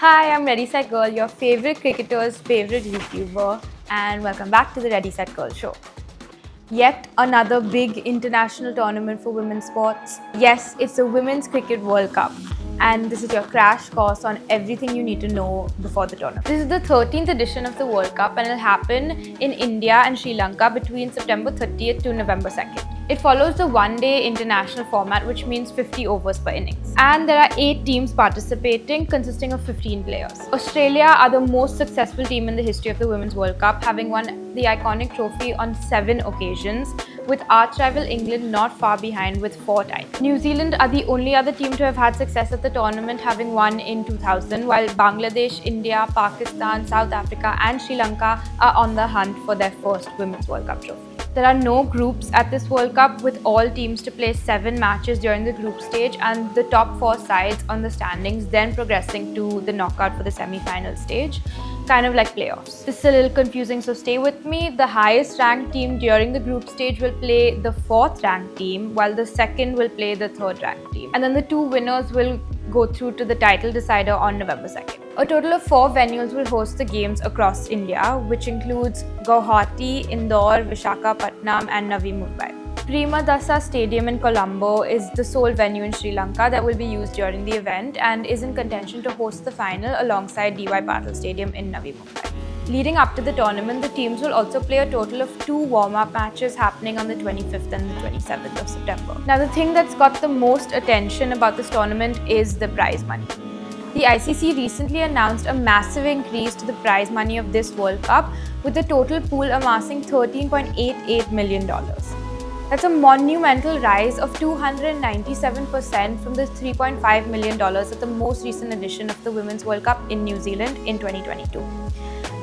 Hi, I'm Ready Set Girl, your favorite cricketer's favorite YouTuber, and welcome back to the Ready Set Girl show. Yet another big international tournament for women's sports. Yes, it's the Women's Cricket World Cup, and this is your crash course on everything you need to know before the tournament. This is the 13th edition of the World Cup, and it'll happen in India and Sri Lanka between September 30th to November 2nd. It follows the one-day international format, which means 50 overs per innings. And there are 8 teams participating, consisting of 15 players. Australia are the most successful team in the history of the Women's World Cup, having won the iconic trophy on 7 occasions, with arch rival England not far behind with 4 titles. New Zealand are the only other team to have had success at the tournament, having won in 2000, while Bangladesh, India, Pakistan, South Africa and Sri Lanka are on the hunt for their first Women's World Cup trophy. There are no groups at this World Cup, with all teams to play 7 matches during the group stage and the top 4 sides on the standings then progressing to the knockout for the semi-final stage, kind of like playoffs. This is a little confusing, so stay with me. The highest ranked team during the group stage will play the 4th ranked team, while the second will play the 3rd ranked team. And then the 2 winners will go through to the title decider on November 2nd. A total of 4 venues will host the games across India, which includes Guwahati, Indore, Visakhapatnam and Navi Mumbai. Premadasa Stadium in Colombo is the sole venue in Sri Lanka that will be used during the event and is in contention to host the final alongside DY Patil Stadium in Navi Mumbai. Leading up to the tournament, the teams will also play a total of 2 warm-up matches happening on the 25th and the 27th of September. Now, the thing that's got the most attention about this tournament is the prize money. The ICC recently announced a massive increase to the prize money of this World Cup, with the total pool amassing $13.88 million. That's a monumental rise of 297% from the $3.5 million at the most recent edition of the Women's World Cup in New Zealand in 2022.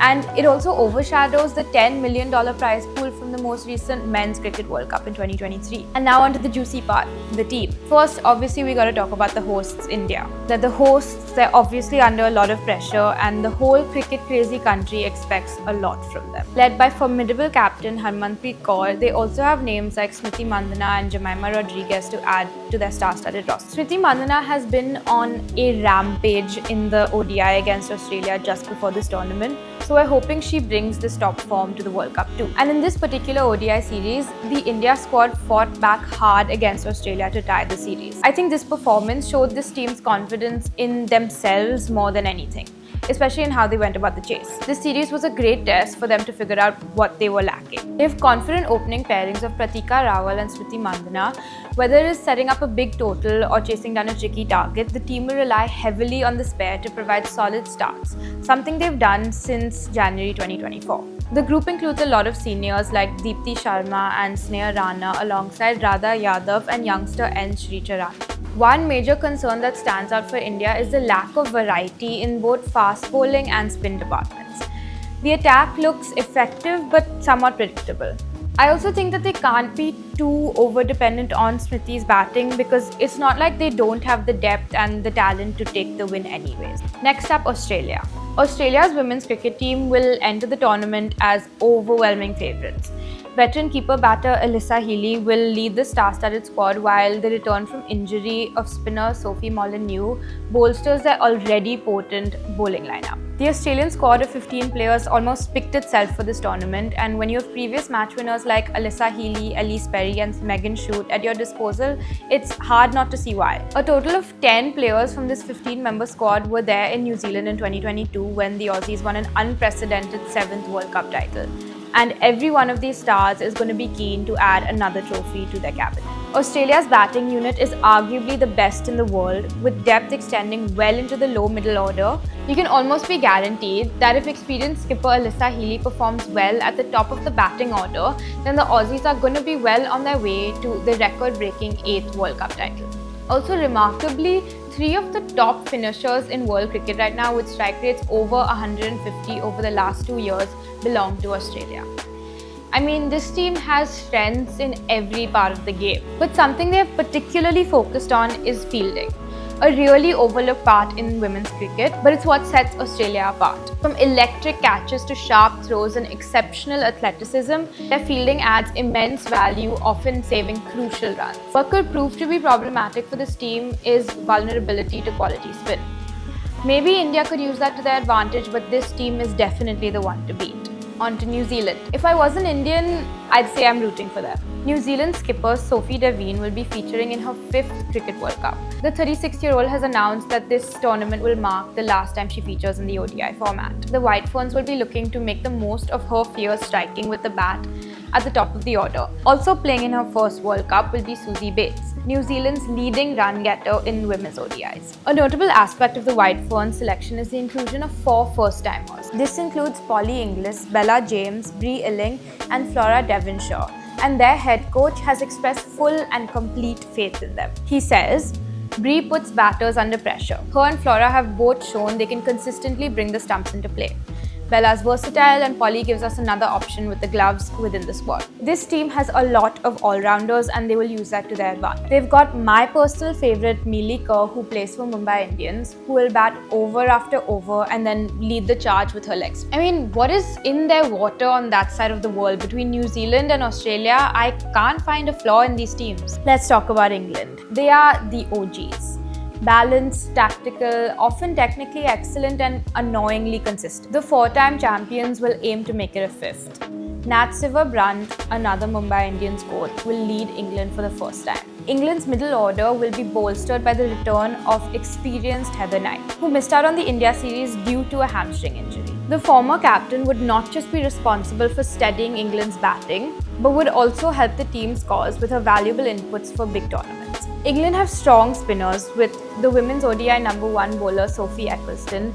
And it also overshadows the $10 million prize pool from the most recent Men's Cricket World Cup in 2023. And now onto the juicy part, the team. First, obviously, we got to talk about the hosts, India. The hosts, they're obviously under a lot of pressure, and the whole cricket-crazy country expects a lot from them. Led by formidable captain Harmanpreet Kaur, they also have names like Smriti Mandhana and Jemimah Rodriguez to add to their star-studded roster. Smriti Mandhana has been on a rampage in the ODI against Australia just before this tournament, so we're hoping she brings this top form to the World Cup too. And in this particular ODI series, the India squad fought back hard against Australia to tie the series. I think this performance showed this team's confidence in themselves more than anything, especially in how they went about the chase. This series was a great test for them to figure out what they were lacking. They have confident opening pairings of Pratika Rawal and Smriti Mandhana. Whether it is setting up a big total or chasing down a tricky target, the team will rely heavily on this pair to provide solid starts, something they've done since January 2024. The group includes a lot of seniors like Deepti Sharma and Sneha Rana alongside Radha Yadav and youngster N. Sricharan. One major concern that stands out for India is the lack of variety in both fast bowling and spin departments. The attack looks effective but somewhat predictable. I also think that they can't be too over-dependent on Smriti's batting, because it's not like they don't have the depth and the talent to take the win anyways. Next up, Australia. Australia's women's cricket team will enter the tournament as overwhelming favourites. Veteran keeper-batter Alyssa Healy will lead the star-studded squad, while the return from injury of spinner Sophie Molyneux bolsters their already potent bowling lineup. The Australian squad of 15 players almost picked itself for this tournament, and when you have previous match winners like Alyssa Healy, Elise Perry and Megan Shute at your disposal, it's hard not to see why. A total of 10 players from this 15-member squad were there in New Zealand in 2022 when the Aussies won an unprecedented 7th World Cup title. And every one of these stars is going to be keen to add another trophy to their cabinet. Australia's batting unit is arguably the best in the world, with depth extending well into the low-middle order. You can almost be guaranteed that if experienced skipper Alyssa Healy performs well at the top of the batting order, then the Aussies are going to be well on their way to the record-breaking 8th World Cup title. Also remarkably, 3 of the top finishers in world cricket right now, with strike rates over 150 over the last 2 years, belong to Australia. I mean, this team has strengths in every part of the game, but something they have particularly focused on is fielding. A really overlooked part in women's cricket, but it's what sets Australia apart. From electric catches to sharp throws and exceptional athleticism, their fielding adds immense value, often saving crucial runs. What could prove to be problematic for this team is vulnerability to quality spin. Maybe India could use that to their advantage, but this team is definitely the one to beat. On to New Zealand. If I was an Indian, I'd say I'm rooting for them. New Zealand skipper Sophie Devine will be featuring in her 5th Cricket World Cup. The 36-year-old has announced that this tournament will mark the last time she features in the ODI format. The White Ferns will be looking to make the most of her fierce striking with the bat at the top of the order. Also playing in her first World Cup will be Suzie Bates, New Zealand's leading run getter in women's ODIs. A notable aspect of the White Ferns selection is the inclusion of 4 first-timers. This includes Polly Inglis, Bella James, Bri Illing and Flora Devonshire, and their head coach has expressed full and complete faith in them. He says, Bri puts batters under pressure. Her and Flora have both shown they can consistently bring the stumps into play. Bella's versatile and Polly gives us another option with the gloves within the squad. This team has a lot of all-rounders and they will use that to their advantage. They've got my personal favourite Mealy Kerr, who plays for Mumbai Indians, who will bat over after over and then lead the charge with her legs. I mean, what is in their water on that side of the world? Between New Zealand and Australia, I can't find a flaw in these teams. Let's talk about England. They are the OGs. Balanced, tactical, often technically excellent and annoyingly consistent. The 4-time champions will aim to make it a 5th. Nat Siver-Brunt, another Mumbai Indians coach, will lead England for the first time. England's middle order will be bolstered by the return of experienced Heather Knight, who missed out on the India series due to a hamstring injury. The former captain would not just be responsible for steadying England's batting, but would also help the team's cause with her valuable inputs for big tournaments. England have strong spinners with the women's ODI #1 bowler Sophie Ecclestone,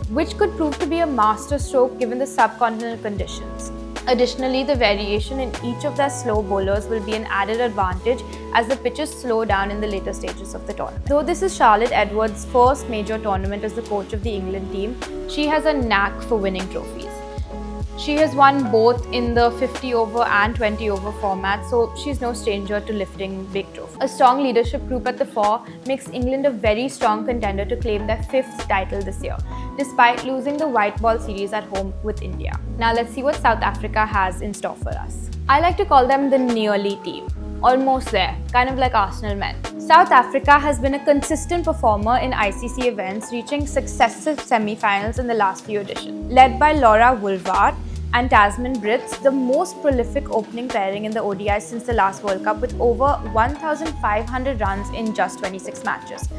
which could prove to be a masterstroke given the subcontinental conditions. Additionally, the variation in each of their slow bowlers will be an added advantage as the pitches slow down in the later stages of the tournament. Though this is Charlotte Edwards' first major tournament as the coach of the England team, she has a knack for winning trophies. She has won both in the 50-over and 20-over format, so she's no stranger to lifting big trophies. A strong leadership group at the fore makes England a very strong contender to claim their 5th title this year, despite losing the white ball series at home with India. Now let's see what South Africa has in store for us. I like to call them the nearly team. Almost there, kind of like Arsenal men. South Africa has been a consistent performer in ICC events, reaching successive semi-finals in the last few editions. Led by Laura Woolward and Tasman Brits, the most prolific opening pairing in the ODI since the last World Cup, with over 1,500 runs in just 26 matches.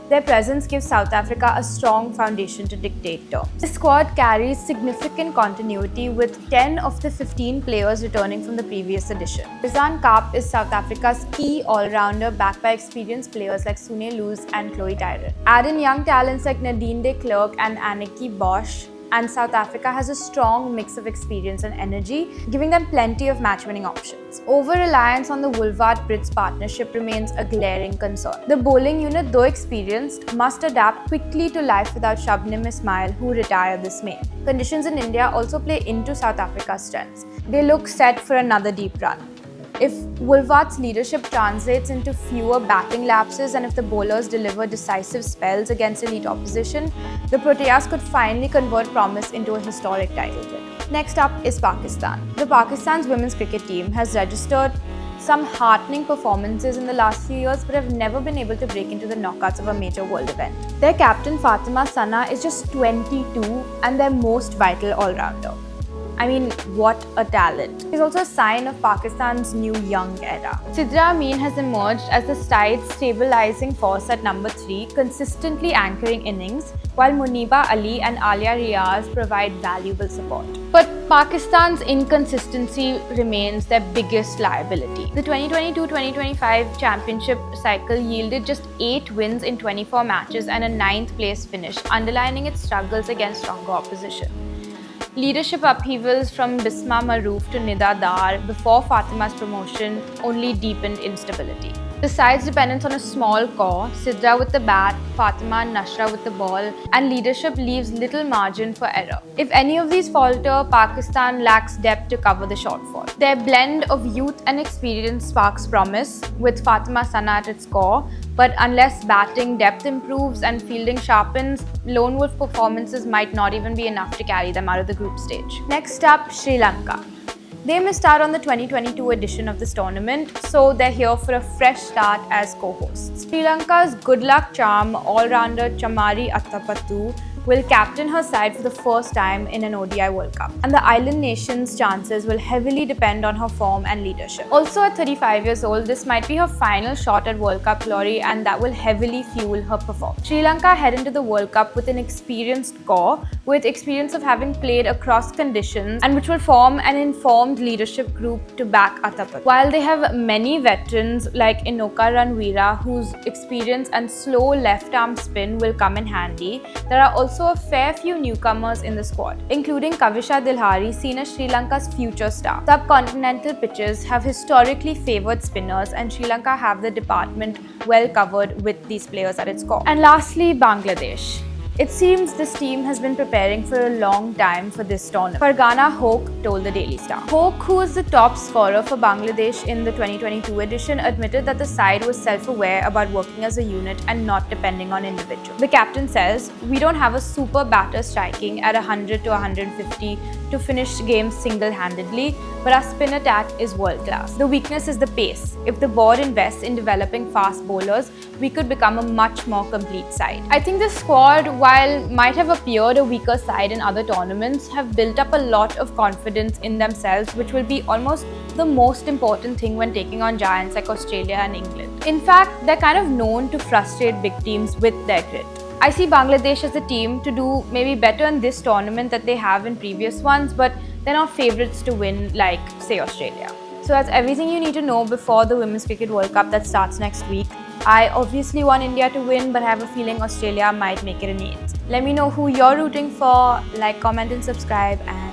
Their presence gives South Africa a strong foundation to dictate terms. The squad carries significant continuity with 10 of the 15 players returning from the previous edition. Rizaan Kaap is South Africa's key all-rounder, backed by experienced players like Sune Loos and Chloe Tyron. Add in young talents like Nadine de Klerk and Anneke Bosch, and South Africa has a strong mix of experience and energy, giving them plenty of match-winning options. Over-reliance on the Woolward-Brits partnership remains a glaring concern. The bowling unit, though experienced, must adapt quickly to life without Shabnim Ismail, who retired this May. Conditions in India also play into South Africa's strengths. They look set for another deep run. If Woolward's leadership translates into fewer batting lapses and if the bowlers deliver decisive spells against elite opposition, the Proteas could finally convert promise into a historic title bid. Next up is Pakistan. The Pakistan's women's cricket team has registered some heartening performances in the last few years but have never been able to break into the knockouts of a major world event. Their captain Fatima Sana is just 22 and their most vital all-rounder. I mean, what a talent. He's also a sign of Pakistan's new young era. Sidra Amin has emerged as the side's stabilizing force at number 3, consistently anchoring innings, while Muniba Ali and Alia Riaz provide valuable support. But Pakistan's inconsistency remains their biggest liability. The 2022-2025 championship cycle yielded just 8 wins in 24 matches and a 9th place finish, underlining its struggles against stronger opposition. Leadership upheavals from Bisma Maroof to Nida Dar before Fatima's promotion only deepened instability. The side's dependence on a small core, Sidra with the bat, Fatima and Nashra with the ball, and leadership leaves little margin for error. If any of these falter, Pakistan lacks depth to cover the shortfall. Their blend of youth and experience sparks promise, with Fatima Sana at its core, but unless batting depth improves and fielding sharpens, lone wolf performances might not even be enough to carry them out of the group stage. Next up, Sri Lanka. They missed out on the 2022 edition of this tournament, so they're here for a fresh start as co-hosts. Sri Lanka's good luck charm all-rounder Chamari Athapattu will captain her side for the first time in an ODI World Cup, and the island nation's chances will heavily depend on her form and leadership. Also at 35 years old, this might be her final shot at World Cup glory, and that will heavily fuel her performance. Sri Lanka head into the World Cup with an experienced core, with experience of having played across conditions, and which will form an informed leadership group to back Athapattu. While they have many veterans like Inoka Ranvira, whose experience and slow left-arm spin will come in handy, there are also a fair few newcomers in the squad, including Kavisha Dilhari, seen as Sri Lanka's future star. Subcontinental pitches have historically favoured spinners, and Sri Lanka have the department well covered with these players at its core. And lastly, Bangladesh. It seems this team has been preparing for a long time for this tournament. Fargana Hoque told the Daily Star. Hoque, who was the top scorer for Bangladesh in the 2022 edition, admitted that the side was self-aware about working as a unit and not depending on individuals. The captain says, "We don't have a super batter striking at 100 to 150 to finish games single-handedly, but our spin attack is world-class. The weakness is the pace. If the board invests in developing fast bowlers, we could become a much more complete side." I think this squad, while might have appeared a weaker side in other tournaments, have built up a lot of confidence in themselves, which will be almost the most important thing when taking on giants like Australia and England. In fact, they're kind of known to frustrate big teams with their grit. I see Bangladesh as a team to do maybe better in this tournament than they have in previous ones, but they're not favourites to win like, say, Australia. So that's everything you need to know before the Women's Cricket World Cup that starts next week. I obviously want India to win, but I have a feeling Australia might make it an 8th. Let me know who you're rooting for. Like, comment and subscribe, and